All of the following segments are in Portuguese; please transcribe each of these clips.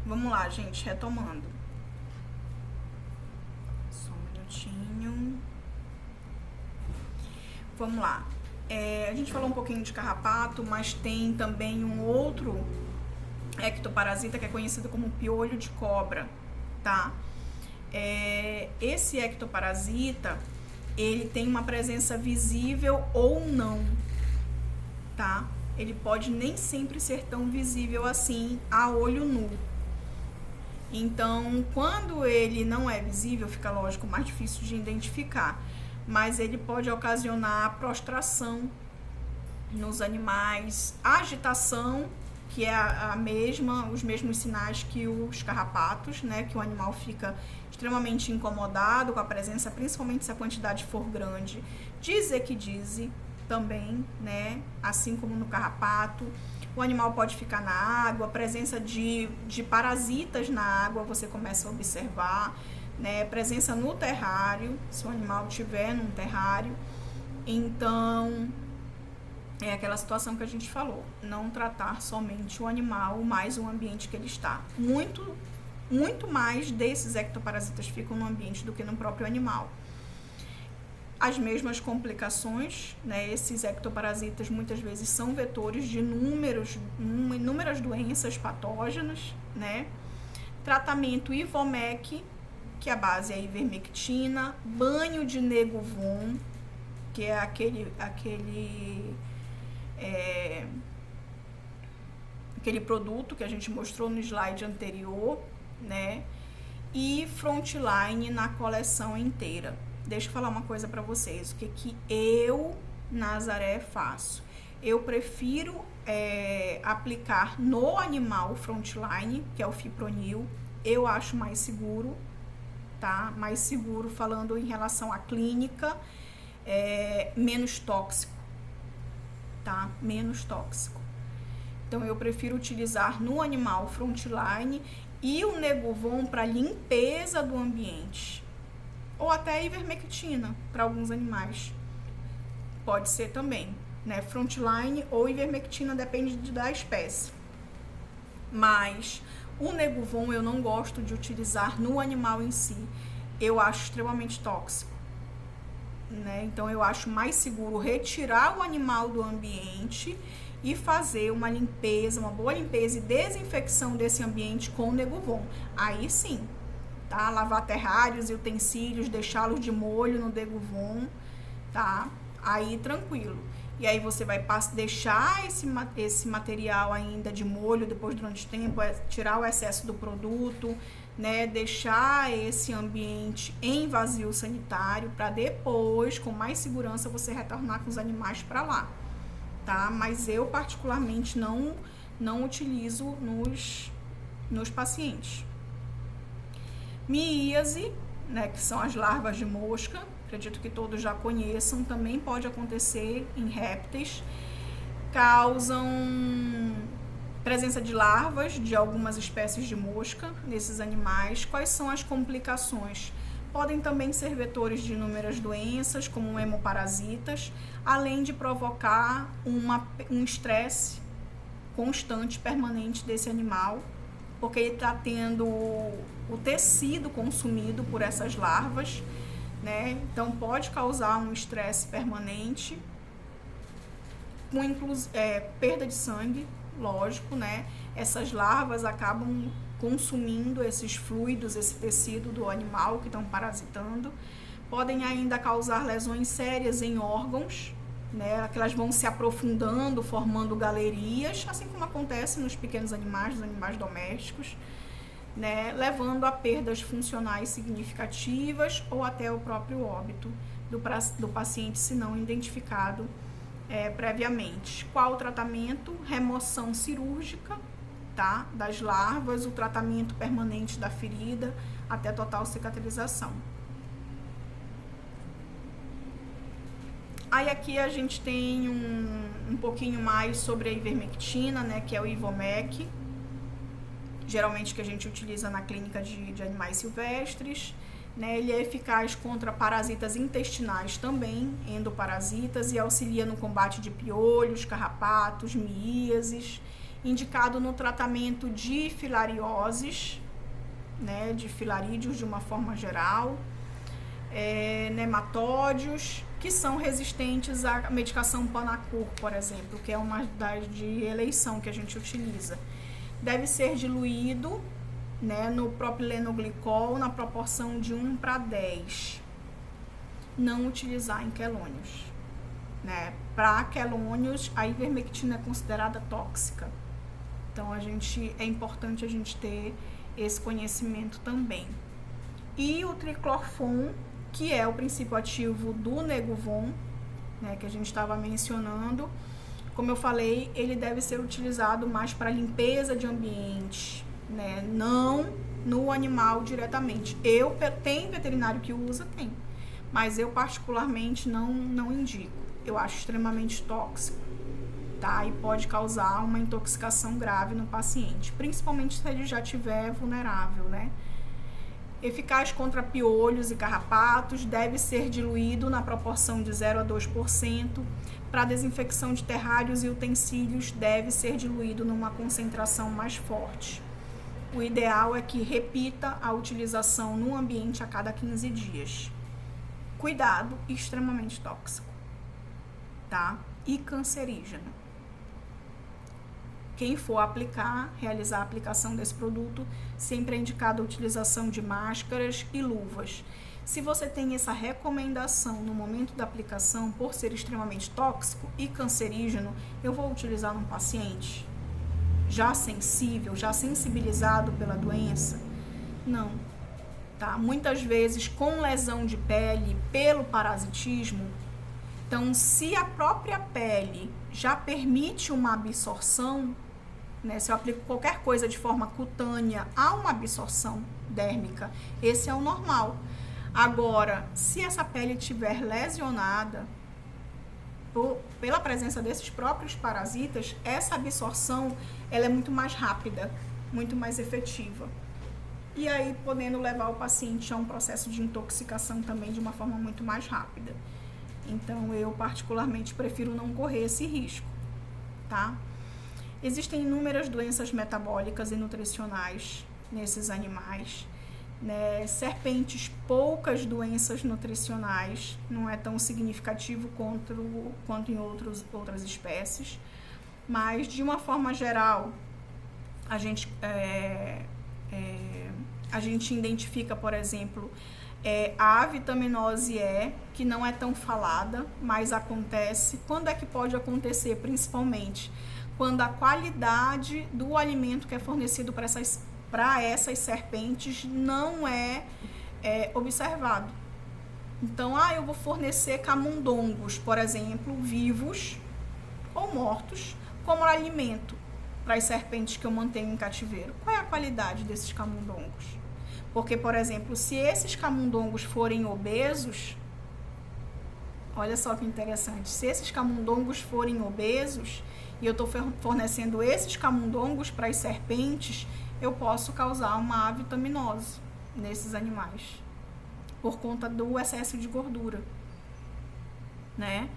Vamos lá, gente, retomando. Só um minutinho. Vamos lá. A gente falou um pouquinho de carrapato, mas tem também um outro ectoparasita que é conhecido como piolho de cobra, tá? Esse ectoparasita, ele tem uma presença visível ou não, tá? Ele pode nem sempre ser tão visível assim a olho nu. Então, quando ele não é visível, fica, lógico, mais difícil de identificar. Mas ele pode ocasionar prostração nos animais, agitação, que é os mesmos sinais que os carrapatos, né? Que o animal fica extremamente incomodado com a presença, principalmente se a quantidade for grande. Disequidise também, né? Assim como no carrapato. O animal pode ficar na água, a presença de parasitas na água você começa a observar, né? Presença no terrário, se o animal estiver num terrário. Então, é aquela situação que a gente falou, não tratar somente o animal, mas o ambiente que ele está. Muito mais desses ectoparasitas ficam no ambiente do que no próprio animal. As mesmas complicações, né? Esses ectoparasitas muitas vezes são vetores de inúmeras doenças patógenas, né? Tratamento Ivomec, que a base é a ivermectina, banho de Negovon, que é aquele produto que a gente mostrou no slide anterior, né? E Frontline na coleção inteira. Deixa eu falar uma coisa para vocês, o que eu, Nazaré, faço. Eu prefiro aplicar no animal Frontline, que é o fipronil, eu acho mais seguro, tá? Mais seguro falando em relação à clínica, menos tóxico, tá? Menos tóxico. Então, eu prefiro utilizar no animal Frontline e o Negovon para limpeza do ambiente. Ou até ivermectina para alguns animais. Pode ser também, né? Frontline ou ivermectina, depende da espécie. Mas o Negovon eu não gosto de utilizar no animal em si. Eu acho extremamente tóxico, né? Então eu acho mais seguro retirar o animal do ambiente e fazer uma limpeza, uma boa limpeza e desinfecção desse ambiente com o Negovon. Aí sim, tá? Lavar terrários e utensílios, deixá-los de molho no Negovon, tá? Aí tranquilo. E aí você vai deixar esse material ainda de molho depois durante o tempo, tirar o excesso do produto, né? Deixar esse ambiente em vazio sanitário para depois, com mais segurança, você retornar com os animais para lá, tá? Mas eu particularmente não utilizo nos pacientes. Miíase, né, que são as larvas de mosca, acredito que todos já conheçam, também pode acontecer em répteis, causam presença de larvas de algumas espécies de mosca nesses animais. Quais são as complicações? Podem também ser vetores de inúmeras doenças, como hemoparasitas, além de provocar um estresse constante, permanente desse animal, porque ele está tendo o tecido consumido por essas larvas, né? Então pode causar um estresse permanente, com perda de sangue, lógico, né? Essas larvas acabam consumindo esses fluidos, esse tecido do animal que estão parasitando. Podem ainda causar lesões sérias em órgãos, né? Que elas vão se aprofundando, formando galerias, assim como acontece nos pequenos animais, nos animais domésticos, né? Levando a perdas funcionais significativas ou até o próprio óbito do paciente, se não identificado previamente. Qual o tratamento? Remoção cirúrgica, tá? Das larvas, o tratamento permanente da ferida até total cicatrização. Aí aqui a gente tem um pouquinho mais sobre a ivermectina, né, que é o Ivomec, geralmente que a gente utiliza na clínica de animais silvestres, né? Ele é eficaz contra parasitas intestinais também, endoparasitas, e auxilia no combate de piolhos, carrapatos, miíases indicado no tratamento de filarioses, né, de filarídeos de uma forma geral, nematódios, que são resistentes à medicação Panacur, por exemplo, que é uma das de eleição que a gente utiliza. Deve ser diluído, né, no propilenoglicol na proporção de 1:10. Não utilizar em quelônios, né? Para quelônios, a ivermectina é considerada tóxica. Então, é importante a gente ter esse conhecimento também. E o triclorfon, que é o princípio ativo do Neguvon, né, que a gente estava mencionando, como eu falei, ele deve ser utilizado mais para limpeza de ambiente, né, não no animal diretamente. Tem veterinário que usa, tem, mas eu particularmente não indico. Eu acho extremamente tóxico, tá? E pode causar uma intoxicação grave no paciente, principalmente se ele já estiver vulnerável, né? Eficaz contra piolhos e carrapatos, deve ser diluído na proporção de 0 a 2%. Para desinfecção de terrários e utensílios, deve ser diluído numa concentração mais forte. O ideal é que repita a utilização no ambiente a cada 15 dias. Cuidado, extremamente tóxico, tá? E cancerígeno. Quem for realizar a aplicação desse produto, sempre é indicada a utilização de máscaras e luvas. Se você tem essa recomendação no momento da aplicação, por ser extremamente tóxico e cancerígeno, eu vou utilizar num paciente já sensível, já sensibilizado pela doença? Não, tá? Muitas vezes com lesão de pele pelo parasitismo. Então, se a própria pele já permite uma absorção, né, se eu aplico qualquer coisa de forma cutânea, há uma absorção dérmica, esse é o normal. Agora, se essa pele estiver lesionada pela presença desses próprios parasitas, essa absorção ela é muito mais rápida, muito mais efetiva. E aí, podendo levar o paciente a um processo de intoxicação também de uma forma muito mais rápida. Então, eu particularmente prefiro não correr esse risco, tá? Existem inúmeras doenças metabólicas e nutricionais nesses animais, né? Serpentes, poucas doenças nutricionais, não é tão significativo quanto em outras espécies, mas de uma forma geral, a gente identifica, por exemplo, a avitaminose E, que não é tão falada, mas acontece. Quando é que pode acontecer? Principalmente quando a qualidade do alimento que é fornecido para essas serpentes não é observado. Então, eu vou fornecer camundongos, por exemplo, vivos ou mortos, como alimento para as serpentes que eu mantenho em cativeiro. Qual é a qualidade desses camundongos? Porque, por exemplo, se esses camundongos forem obesos, olha só que interessante, se esses camundongos forem obesos e eu estou fornecendo esses camundongos para as serpentes, eu posso causar uma avitaminose nesses animais, por conta do excesso de gordura, né?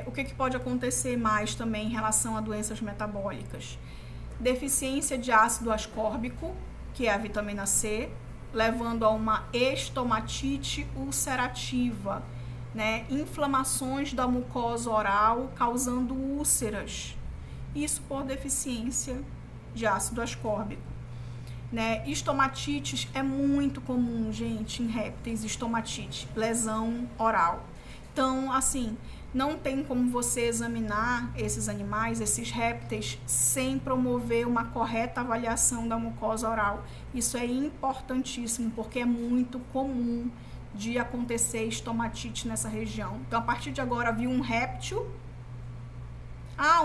O que pode acontecer mais também em relação a doenças metabólicas? Deficiência de ácido ascórbico, que é a vitamina C, levando a uma estomatite ulcerativa, né? Inflamações da mucosa oral, causando úlceras. Isso por deficiência de ácido ascórbico, né? Estomatites é muito comum, gente, em répteis, estomatite, lesão oral. Então, assim, não tem como você examinar esses animais, esses répteis, sem promover uma correta avaliação da mucosa oral. Isso é importantíssimo, porque é muito comum de acontecer estomatite nessa região. Então, a partir de agora, viu um réptil,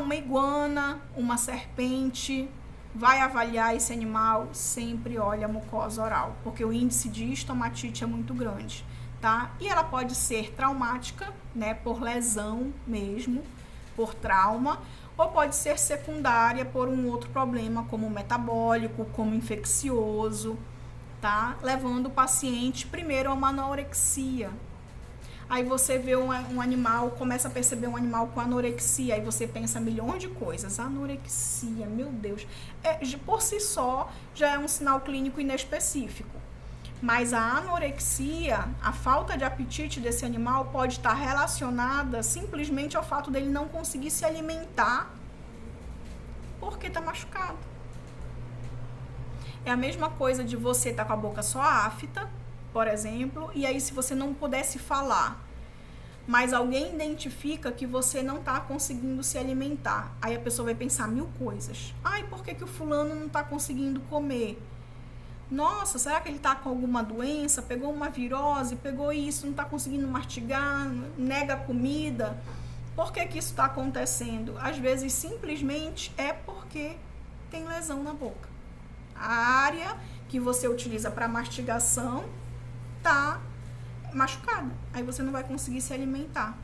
uma iguana, uma serpente, vai avaliar esse animal, sempre olha a mucosa oral, porque o índice de estomatite é muito grande, tá? E ela pode ser traumática, né, por lesão mesmo, por trauma, ou pode ser secundária por um outro problema, como metabólico, como infeccioso, tá? Levando o paciente primeiro a uma anorexia. Aí você vê um animal, começa a perceber um animal com anorexia, aí você pensa milhões de coisas. Anorexia, meu Deus. Por si só, já é um sinal clínico inespecífico. Mas a anorexia, a falta de apetite desse animal pode estar relacionada simplesmente ao fato dele não conseguir se alimentar porque está machucado. É a mesma coisa de você estar com a boca só afta, por exemplo, e aí se você não pudesse falar, mas alguém identifica que você não está conseguindo se alimentar, aí a pessoa vai pensar mil coisas. Ai, por que o fulano não está conseguindo comer? Nossa, será que ele está com alguma doença? Pegou uma virose, pegou isso, não está conseguindo mastigar, nega comida? Por que isso está acontecendo? Às vezes, simplesmente, é porque tem lesão na boca. A área que você utiliza para mastigação está machucada. Aí você não vai conseguir se alimentar.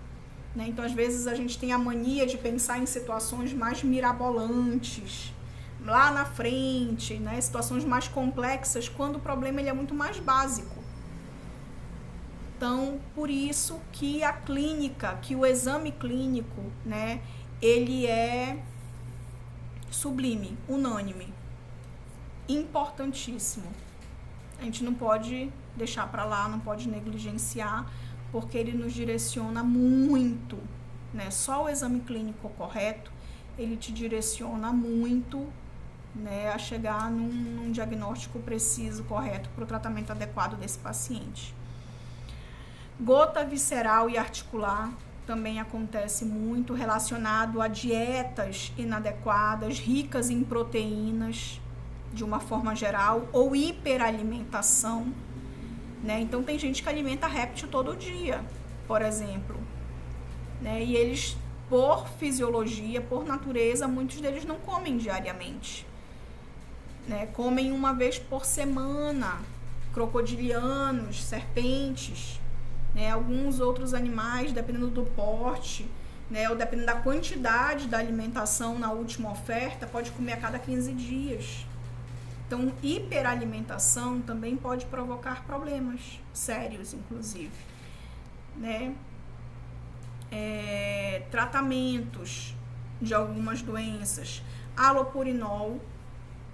Né? Então, às vezes, a gente tem a mania de pensar em situações mais mirabolantes, lá na frente, né? Situações mais complexas, quando o problema ele é muito mais básico. Então, por isso que a clínica, que o exame clínico, né, ele é sublime, unânime, importantíssimo. A gente não pode deixar para lá, não pode negligenciar, porque ele nos direciona muito, né? Só o exame clínico correto, ele te direciona muito, né, a chegar num diagnóstico preciso, correto, para o tratamento adequado desse paciente. Gota visceral e articular também acontece muito relacionado a dietas inadequadas, ricas em proteínas, de uma forma geral, ou hiperalimentação, né? Então, tem gente que alimenta réptil todo dia, por exemplo, né? E eles, por fisiologia, por natureza, muitos deles não comem diariamente. Né, comem uma vez por semana, crocodilianos, serpentes, né, alguns outros animais, dependendo do porte, né, ou dependendo da quantidade da alimentação na última oferta, pode comer a cada 15 dias. Então, hiperalimentação também pode provocar problemas sérios, inclusive. Né? Tratamentos de algumas doenças, alopurinol,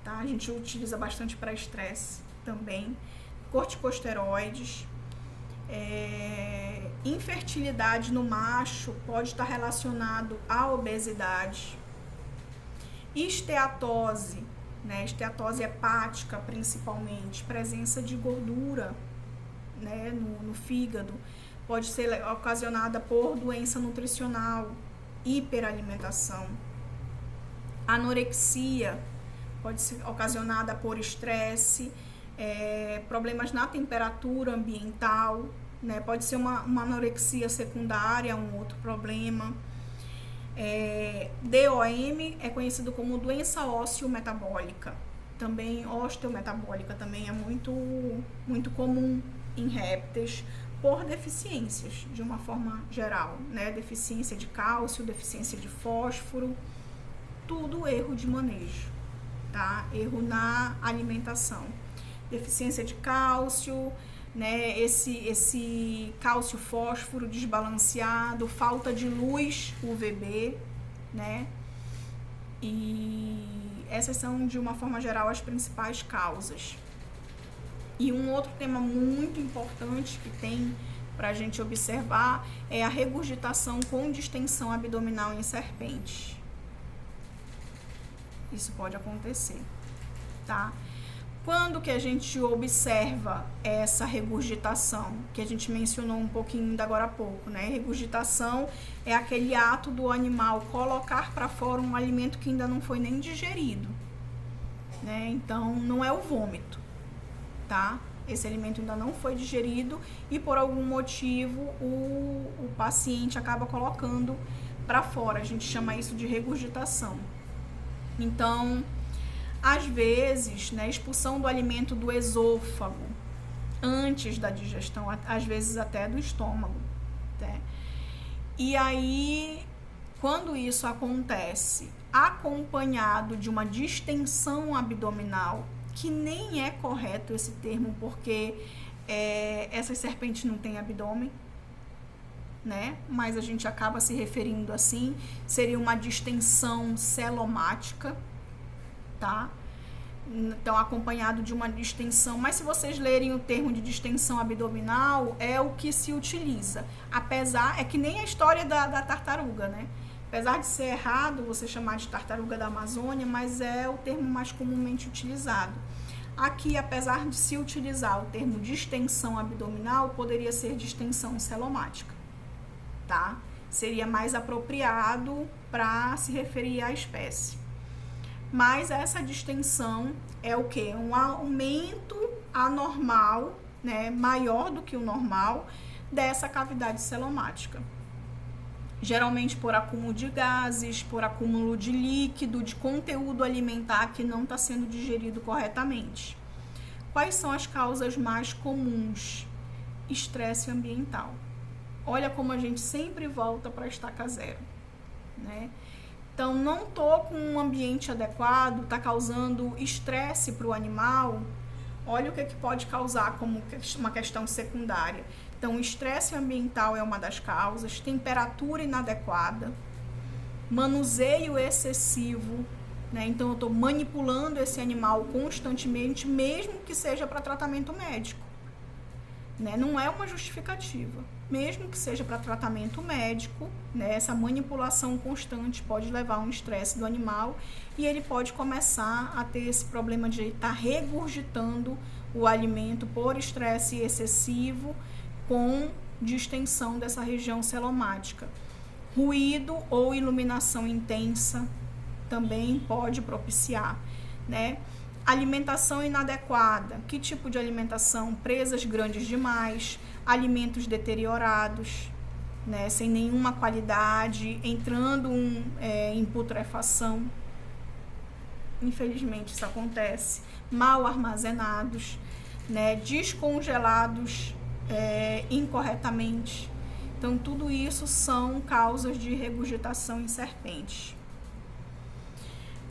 tá? A gente utiliza bastante para estresse também, corticosteroides, infertilidade no macho pode estar relacionado à obesidade, esteatose, né? Esteatose hepática principalmente, presença de gordura, né, no fígado, pode ser ocasionada por doença nutricional, hiperalimentação, anorexia, pode ser ocasionada por estresse, problemas na temperatura ambiental, né? Pode ser uma anorexia secundária, um outro problema. DOM é conhecido como doença ósseo-metabólica. Também osteometabólica também é muito comum em répteis por deficiências, de uma forma geral, né? Deficiência de cálcio, deficiência de fósforo, tudo erro de manejo. Tá? Erro na alimentação, deficiência de cálcio, né? Esse cálcio fósforo desbalanceado, falta de luz UVB, né? E essas são, de uma forma geral, as principais causas. E um outro tema muito importante que tem para a gente observar é a regurgitação com distensão abdominal em serpentes. Isso pode acontecer, tá? Quando que a gente observa essa regurgitação, que a gente mencionou um pouquinho ainda agora há pouco, né? Regurgitação é aquele ato do animal colocar para fora um alimento que ainda não foi nem digerido, né? Então, não é o vômito, tá? Esse alimento ainda não foi digerido e por algum motivo o paciente acaba colocando para fora. A gente chama isso de regurgitação. Então, às vezes, né, expulsão do alimento do esôfago antes da digestão, às vezes até do estômago, né? E aí, quando isso acontece acompanhado de uma distensão abdominal, que nem é correto esse termo, porque essas serpentes não têm abdômen, né? Mas a gente acaba se referindo assim, seria uma distensão celomática, tá? Então, acompanhado de uma distensão, mas se vocês lerem o termo de distensão abdominal, é o que se utiliza. Apesar, é que nem a história da tartaruga, né? Apesar de ser errado você chamar de tartaruga da Amazônia, mas é o termo mais comumente utilizado. Aqui, apesar de se utilizar o termo distensão abdominal, poderia ser distensão celomática, tá? Seria mais apropriado para se referir à espécie. Mas essa distensão é o quê? Um aumento anormal, né, maior do que o normal, dessa cavidade celomática. Geralmente por acúmulo de gases, por acúmulo de líquido, de conteúdo alimentar que não está sendo digerido corretamente. Quais são as causas mais comuns? Estresse ambiental. Olha como a gente sempre volta para a estaca zero, né? Então, não tô com um ambiente adequado, está causando estresse para o animal. Olha o que pode causar como uma questão secundária. Então, o estresse ambiental é uma das causas, temperatura inadequada, manuseio excessivo, né? Então, eu estou manipulando esse animal constantemente, mesmo que seja para tratamento médico, né? Não é uma justificativa. Mesmo que seja para tratamento médico, né, essa manipulação constante pode levar a um estresse do animal e ele pode começar a ter esse problema de estar regurgitando o alimento por estresse excessivo com distensão dessa região celomática. Ruído ou iluminação intensa também pode propiciar, né? Alimentação inadequada. Que tipo de alimentação? Presas grandes demais, alimentos deteriorados, né, sem nenhuma qualidade, entrando em putrefação. Infelizmente isso acontece. Mal armazenados, né, descongelados incorretamente. Então, tudo isso são causas de regurgitação em serpentes.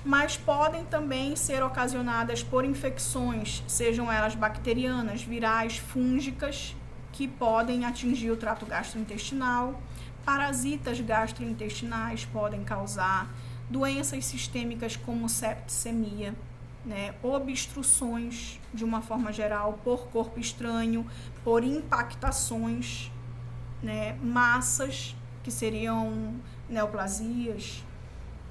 Mas podem também ser ocasionadas por infecções, sejam elas bacterianas, virais, fúngicas, que podem atingir o trato gastrointestinal. Parasitas gastrointestinais podem causar doenças sistêmicas como septicemia, né? Obstruções, de uma forma geral, por corpo estranho, por impactações, né? Massas, que seriam neoplasias,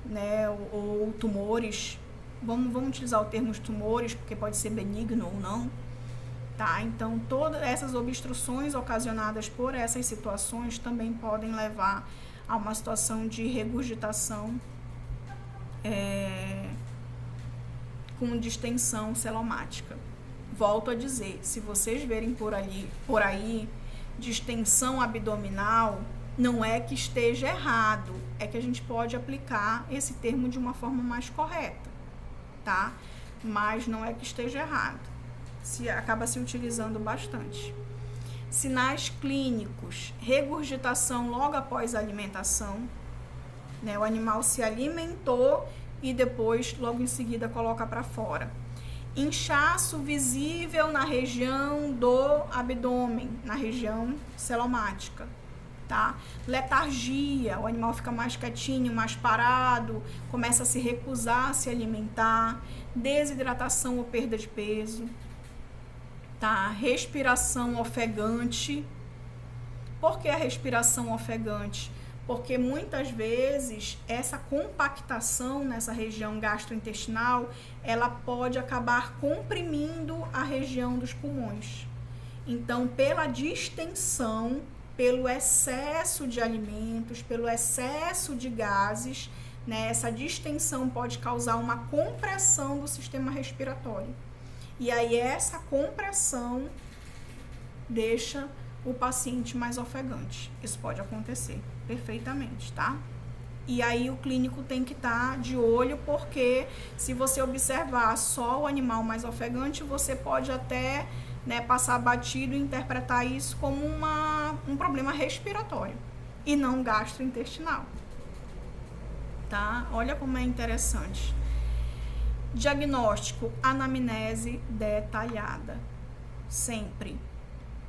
né, ou tumores. Vamos utilizar o termo tumores, porque pode ser benigno ou não, tá? Então, todas essas obstruções ocasionadas por essas situações também podem levar a uma situação de regurgitação com distensão celomática. Volto a dizer, se vocês verem por aí distensão abdominal, não é que esteja errado, é que a gente pode aplicar esse termo de uma forma mais correta, tá? Mas não é que esteja errado, acaba se utilizando bastante. Sinais clínicos: regurgitação logo após a alimentação, né? O animal se alimentou e depois, logo em seguida, coloca para fora. Inchaço visível na região do abdômen, na região celomática. Tá? Letargia, o animal fica mais quietinho, mais parado, começa a se recusar a se alimentar, desidratação ou perda de peso, tá? Respiração ofegante. Por que a respiração ofegante? Porque muitas vezes essa compactação nessa região gastrointestinal, ela pode acabar comprimindo a região dos pulmões. Então, pela distensão, pelo excesso de alimentos, pelo excesso de gases, né, essa distensão pode causar uma compressão do sistema respiratório. E aí essa compressão deixa o paciente mais ofegante. Isso pode acontecer perfeitamente, tá? E aí o clínico tem que estar de olho, porque se você observar só o animal mais ofegante, você pode até, né, passar batido e interpretar isso como um problema respiratório e não gastrointestinal, tá? Olha como é interessante. Diagnóstico: anamnese detalhada, sempre,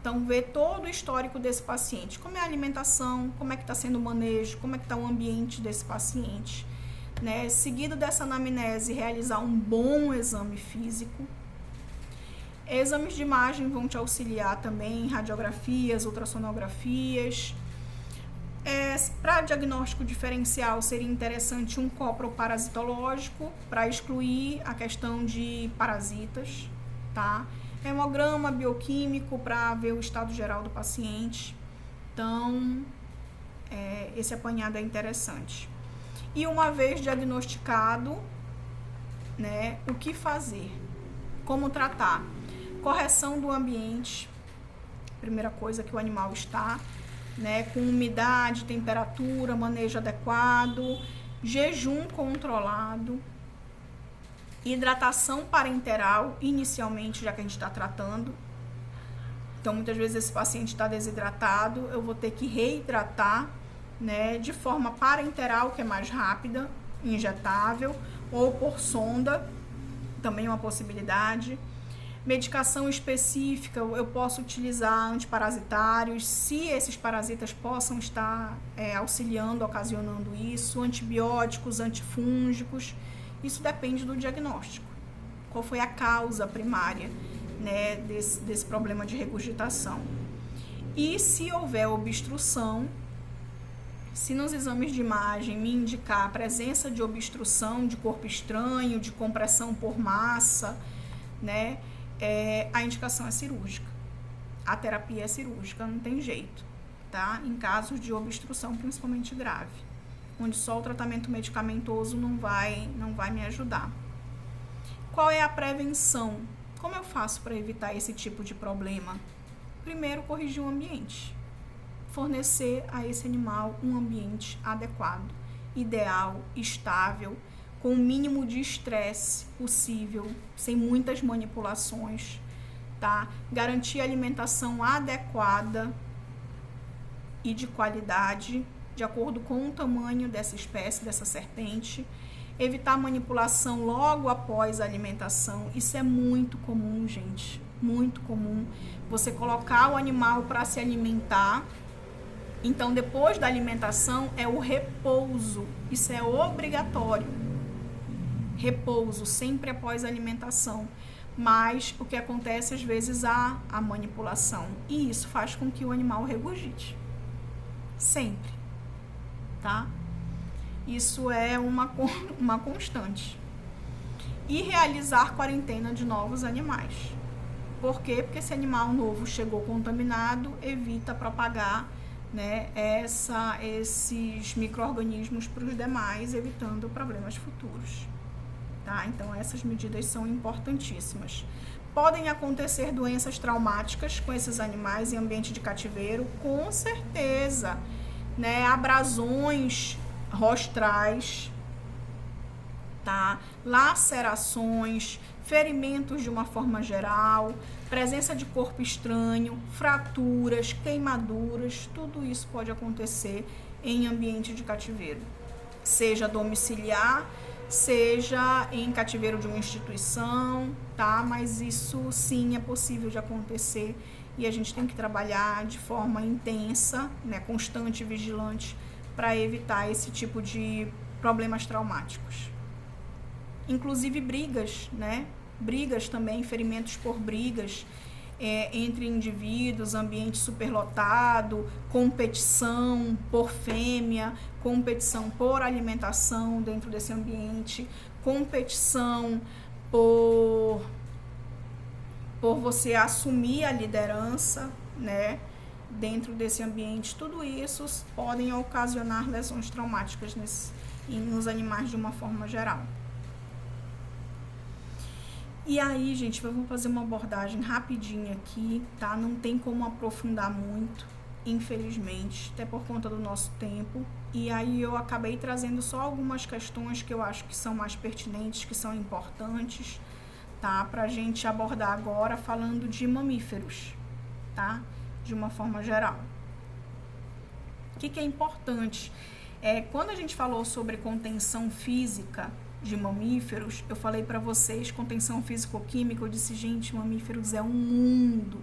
Então, ver todo o histórico desse paciente. Como é a alimentação, como é que está sendo o manejo, como é que está o ambiente desse paciente. Né? Seguido dessa anamnese, realizar um bom exame físico. Exames de imagem vão te auxiliar também, radiografias, ultrassonografias. Para diagnóstico diferencial, seria interessante um coproparasitológico para excluir a questão de parasitas, tá? Hemograma bioquímico para ver o estado geral do paciente. Então, esse apanhado é interessante. E uma vez diagnosticado, né, o que fazer? Como tratar? Correção do ambiente, primeira coisa que o animal está, né, com umidade, temperatura, manejo adequado, jejum controlado, hidratação parenteral, inicialmente, já que a gente está tratando. Então, muitas vezes esse paciente está desidratado, eu vou ter que reidratar, né, de forma parenteral, que é mais rápida, injetável, ou por sonda, também é uma possibilidade. Medicação específica, eu posso utilizar antiparasitários, se esses parasitas possam estar auxiliando, ocasionando isso, antibióticos, antifúngicos, isso depende do diagnóstico. Qual foi a causa primária, né, desse problema de regurgitação? E se houver obstrução, se nos exames de imagem me indicar a presença de obstrução, de corpo estranho, de compressão por massa, né, a indicação é cirúrgica. A terapia é cirúrgica, não tem jeito, tá? Em casos de obstrução, principalmente grave, onde só o tratamento medicamentoso não vai me ajudar. Qual é a prevenção? Como eu faço para evitar esse tipo de problema? Primeiro, corrigir o ambiente. Fornecer a esse animal um ambiente adequado, ideal, estável, com o mínimo de estresse possível, sem muitas manipulações, tá? Garantir alimentação adequada e de qualidade, de acordo com o tamanho dessa espécie, dessa serpente. Evitar manipulação logo após a alimentação. Isso é muito comum, gente, muito comum. Você colocar o animal para se alimentar. Então, depois da alimentação, é o repouso. Isso é obrigatório. Repouso, sempre após a alimentação. Mas o que acontece, às vezes, há a manipulação. E isso faz com que o animal regurgite. Sempre. Tá? Isso é uma constante. E realizar quarentena de novos animais. Por quê? Porque esse animal novo chegou contaminado, evita propagar, né, esses micro-organismos para os demais, evitando problemas futuros. Tá? Então, essas medidas são importantíssimas. Podem acontecer doenças traumáticas com esses animais em ambiente de cativeiro, com certeza, né? Abrasões rostrais, tá? Lacerações, ferimentos de uma forma geral, presença de corpo estranho, fraturas, queimaduras, tudo isso pode acontecer em ambiente de cativeiro, seja domiciliar, seja em cativeiro de uma instituição, tá? Mas isso sim é possível de acontecer e a gente tem que trabalhar de forma intensa, né, constante e vigilante para evitar esse tipo de problemas traumáticos. Inclusive brigas, né? Brigas também, ferimentos por brigas entre indivíduos, ambiente superlotado, competição por fêmea, competição por alimentação dentro desse ambiente, competição por você assumir a liderança, né, dentro desse ambiente. Tudo isso podem ocasionar lesões traumáticas nos animais de uma forma geral. E aí, gente, vamos fazer uma abordagem rapidinha aqui, tá? Não tem como aprofundar muito, infelizmente, até por conta do nosso tempo. E aí eu acabei trazendo só algumas questões que eu acho que são mais pertinentes, que são importantes, tá? Pra gente abordar agora falando de mamíferos, tá? De uma forma geral. O que é importante? Quando a gente falou sobre contenção física de mamíferos, eu falei para vocês contenção físico-química, eu disse, gente, mamíferos é um mundo,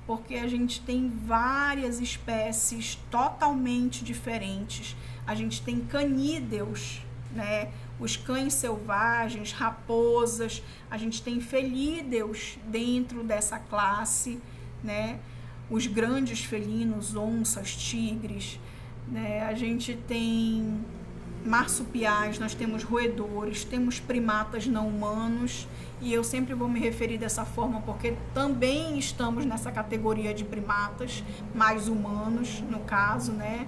porque a gente tem várias espécies totalmente diferentes. A gente tem canídeos, né? Os cães selvagens, raposas, a gente tem felídeos dentro dessa classe, né? Os grandes felinos, onças, tigres, né? A gente tem marsupiais, nós temos roedores, temos primatas não humanos, e eu sempre vou me referir dessa forma porque também estamos nessa categoria de primatas mais humanos, no caso, né?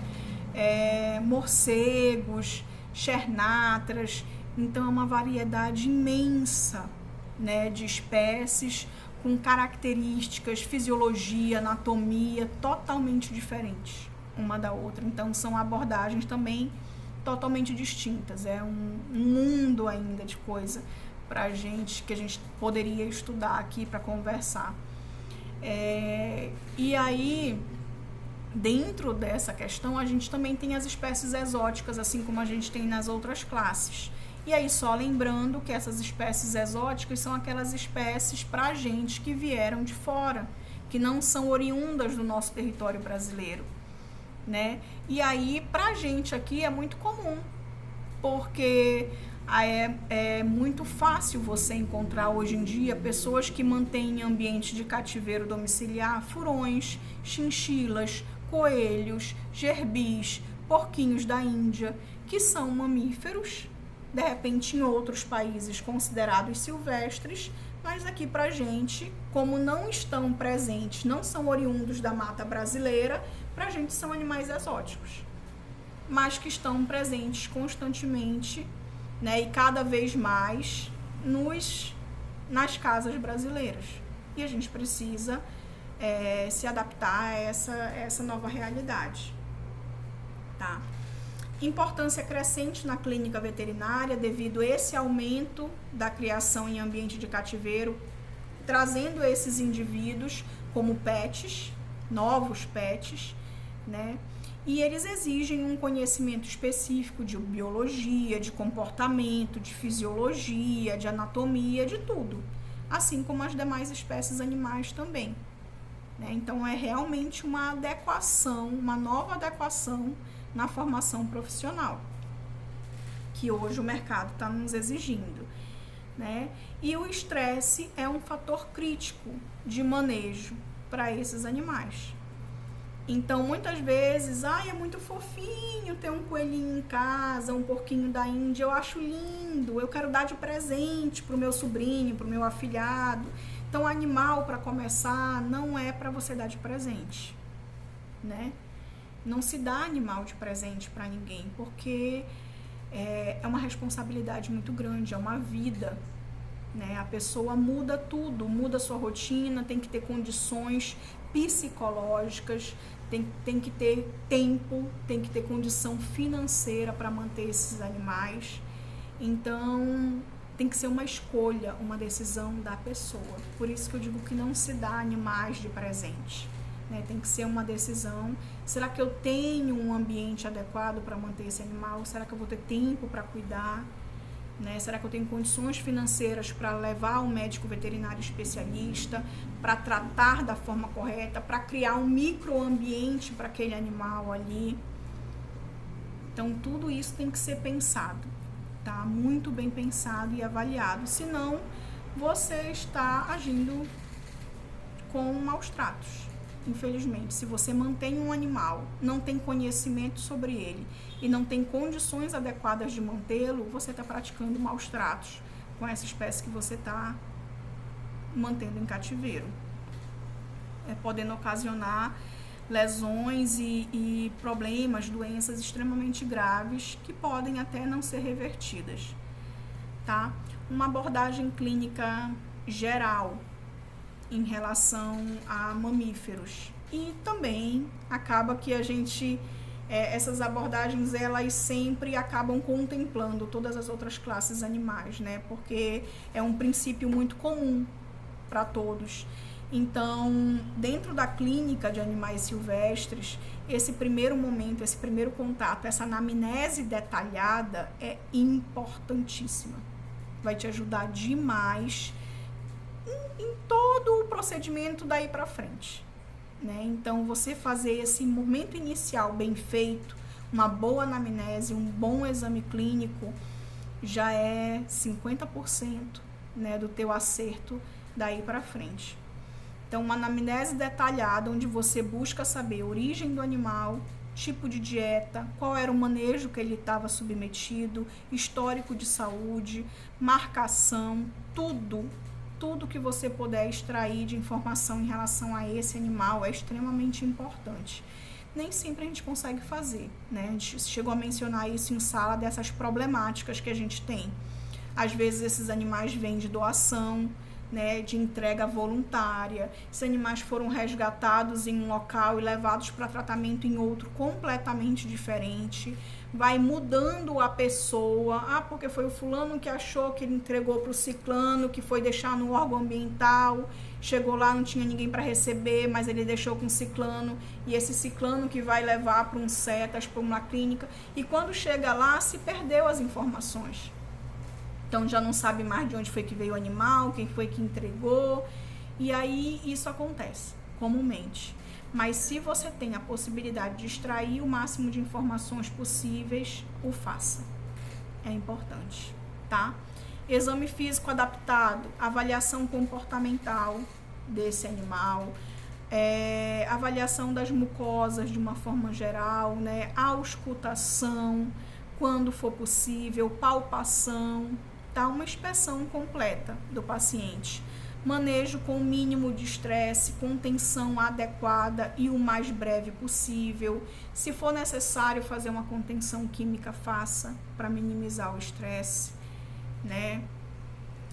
Morcegos, chernatras, então é uma variedade imensa, né, de espécies com características, fisiologia, anatomia totalmente diferentes uma da outra, então são abordagens também totalmente distintas, é um mundo ainda de coisa pra gente, que a gente poderia estudar aqui para conversar. E aí, dentro dessa questão, a gente também tem as espécies exóticas, assim como a gente tem nas outras classes. E aí, só lembrando que essas espécies exóticas são aquelas espécies pra gente que vieram de fora, que não são oriundas do nosso território brasileiro, né? E aí, pra gente aqui é muito comum, porque é muito fácil você encontrar hoje em dia pessoas que mantêm em ambiente de cativeiro domiciliar furões, chinchilas, coelhos, gerbis, porquinhos da Índia, que são mamíferos, de repente em outros países considerados silvestres, mas aqui pra gente, como não estão presentes, não são oriundos da mata brasileira, pra gente são animais exóticos, mas que estão presentes constantemente, né, e cada vez mais nas casas brasileiras. E a gente precisa se adaptar a essa nova realidade, tá? Importância crescente na clínica veterinária devido a esse aumento da criação em ambiente de cativeiro, trazendo esses indivíduos como pets, novos pets, né? E eles exigem um conhecimento específico de biologia, de comportamento, de fisiologia, de anatomia, de tudo, assim como as demais espécies animais também, né? Então é realmente uma adequação, uma nova adequação na formação profissional, que hoje o mercado está nos exigindo, né? E o estresse é um fator crítico de manejo para esses animais. Então, muitas vezes, é muito fofinho ter um coelhinho em casa, um porquinho da Índia, eu acho lindo, eu quero dar de presente para o meu sobrinho, para o meu afilhado. Então, animal, para começar, não é para você dar de presente, né? Não se dá animal de presente para ninguém, porque é uma responsabilidade muito grande, é uma vida, né? A pessoa muda tudo, muda sua rotina, tem que ter condições psicológicas, tem que ter tempo, tem que ter condição financeira para manter esses animais. Então, tem que ser uma escolha, uma decisão da pessoa. Por isso que eu digo que não se dá animais de presente, né? Tem que ser uma decisão. Será que eu tenho um ambiente adequado para manter esse animal? Será que eu vou ter tempo para cuidar? Né? Será que eu tenho condições financeiras para levar um médico veterinário especialista, para tratar da forma correta, para criar um microambiente para aquele animal ali? Então, tudo isso tem que ser pensado, tá? Muito bem pensado e avaliado, senão você está agindo com maus tratos. Infelizmente, se você mantém um animal, não tem conhecimento sobre ele e não tem condições adequadas de mantê-lo, você está praticando maus tratos com essa espécie que você está mantendo em cativeiro, podendo ocasionar lesões e problemas, doenças extremamente graves que podem até não ser revertidas, tá? Uma abordagem clínica geral em relação a mamíferos. E também acaba que a gente, essas abordagens, elas sempre acabam contemplando todas as outras classes animais, né? Porque é um princípio muito comum para todos. Então, dentro da clínica de animais silvestres, esse primeiro momento, esse primeiro contato, essa anamnese detalhada é importantíssima. Vai te ajudar demais em todo o procedimento daí para frente, né? Então, você fazer esse momento inicial bem feito, uma boa anamnese, um bom exame clínico, já é 50%, né, do teu acerto daí para frente. Então, uma anamnese detalhada, onde você busca saber a origem do animal, tipo de dieta, qual era o manejo que ele estava submetido, histórico de saúde, marcação, tudo que você puder extrair de informação em relação a esse animal é extremamente importante. Nem sempre a gente consegue fazer, né? A gente chegou a mencionar isso em sala, dessas problemáticas que a gente tem. Às vezes esses animais vêm de doação, né, de entrega voluntária. Esses animais foram resgatados em um local e levados para tratamento em outro completamente diferente. Vai mudando a pessoa. Ah, porque foi o fulano que achou que ele entregou para o ciclano, que foi deixar no órgão ambiental. Chegou lá, não tinha ninguém para receber, mas ele deixou com o ciclano. E esse ciclano que vai levar para um CETAS, para uma clínica. E quando chega lá, se perdeu as informações. Então, já não sabe mais de onde foi que veio o animal, quem foi que entregou. E aí, isso acontece comumente. Mas se você tem a possibilidade de extrair o máximo de informações possíveis, o faça. É importante, tá? Exame físico adaptado, avaliação comportamental desse animal, avaliação das mucosas de uma forma geral, né? Auscultação, quando for possível, palpação, tá? Uma inspeção completa do paciente. Manejo com o mínimo de estresse, contenção adequada e o mais breve possível. Se for necessário fazer uma contenção química, faça para minimizar o estresse, né?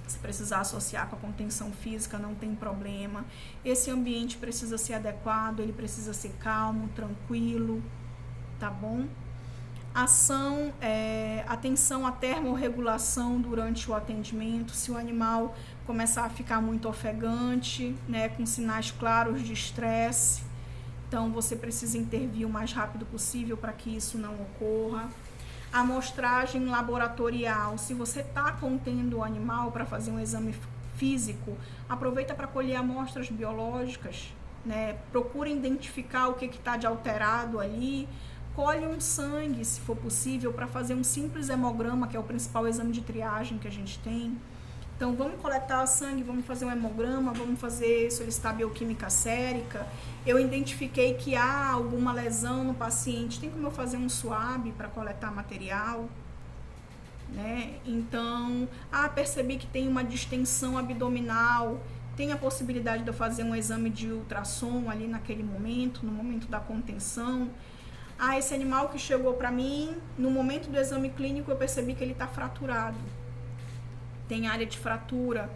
Se precisar associar com a contenção física, não tem problema. Esse ambiente precisa ser adequado, ele precisa ser calmo, tranquilo, tá bom? Atenção à termorregulação durante o atendimento. Se o animal começar a ficar muito ofegante, né, com sinais claros de estresse, então você precisa intervir o mais rápido possível para que isso não ocorra. Amostragem laboratorial. Se você está contendo o animal para fazer um exame físico, aproveita para colher amostras biológicas, né? Procura identificar o que está de alterado ali. Colhe um sangue, se for possível, para fazer um simples hemograma, que é o principal exame de triagem que a gente tem. Então, vamos coletar sangue, vamos fazer um hemograma, vamos solicitar bioquímica sérica. Eu identifiquei que há alguma lesão no paciente, tem como eu fazer um SWAB para coletar material, né? Então, percebi que tem uma distensão abdominal, tem a possibilidade de eu fazer um exame de ultrassom ali naquele momento, no momento da contenção. Esse animal que chegou para mim, no momento do exame clínico eu percebi que ele está fraturado. Tem área de fratura.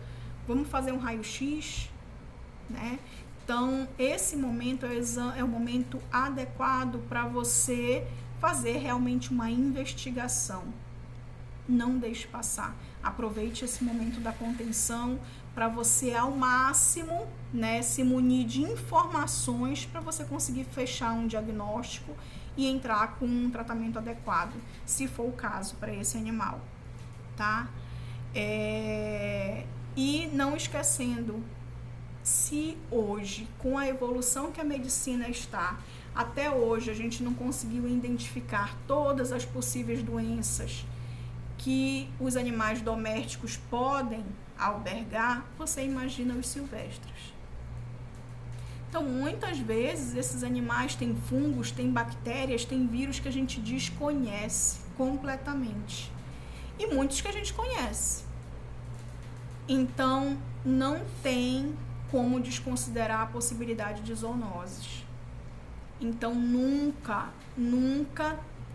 Vamos fazer um raio-x, né? Então, esse momento é o momento adequado para você fazer realmente uma investigação. Não deixe passar. Aproveite esse momento da contenção para você, ao máximo, né, se munir de informações para você conseguir fechar um diagnóstico e entrar com um tratamento adequado, se for o caso, para esse animal, tá? E não esquecendo, se hoje, com a evolução que a medicina está, até hoje a gente não conseguiu identificar todas as possíveis doenças que os animais domésticos podem albergar, você imagina os silvestres. Então, muitas vezes, esses animais têm fungos, têm bactérias, têm vírus que a gente desconhece completamente. E muitos que a gente conhece. Então, não tem como desconsiderar a possibilidade de zoonoses. Então, nunca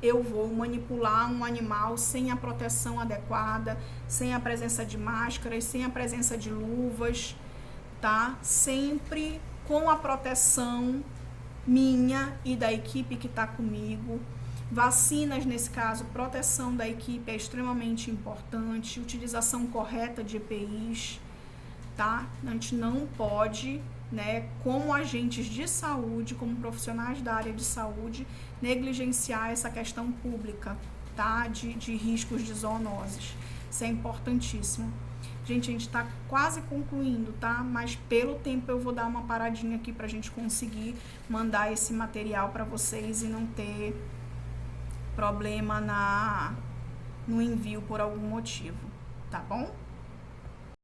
eu vou manipular um animal sem a proteção adequada, sem a presença de máscaras, sem a presença de luvas, tá? Sempre com a proteção minha e da equipe que está comigo. Vacinas, nesse caso, proteção da equipe é extremamente importante, utilização correta de EPIs, tá? A gente não pode, né, como agentes de saúde, como profissionais da área de saúde, negligenciar essa questão pública, tá? De riscos de zoonoses. Isso é importantíssimo. Gente, a gente tá quase concluindo, tá? Mas pelo tempo eu vou dar uma paradinha aqui pra gente conseguir mandar esse material pra vocês e não ter problema no envio por algum motivo, tá bom?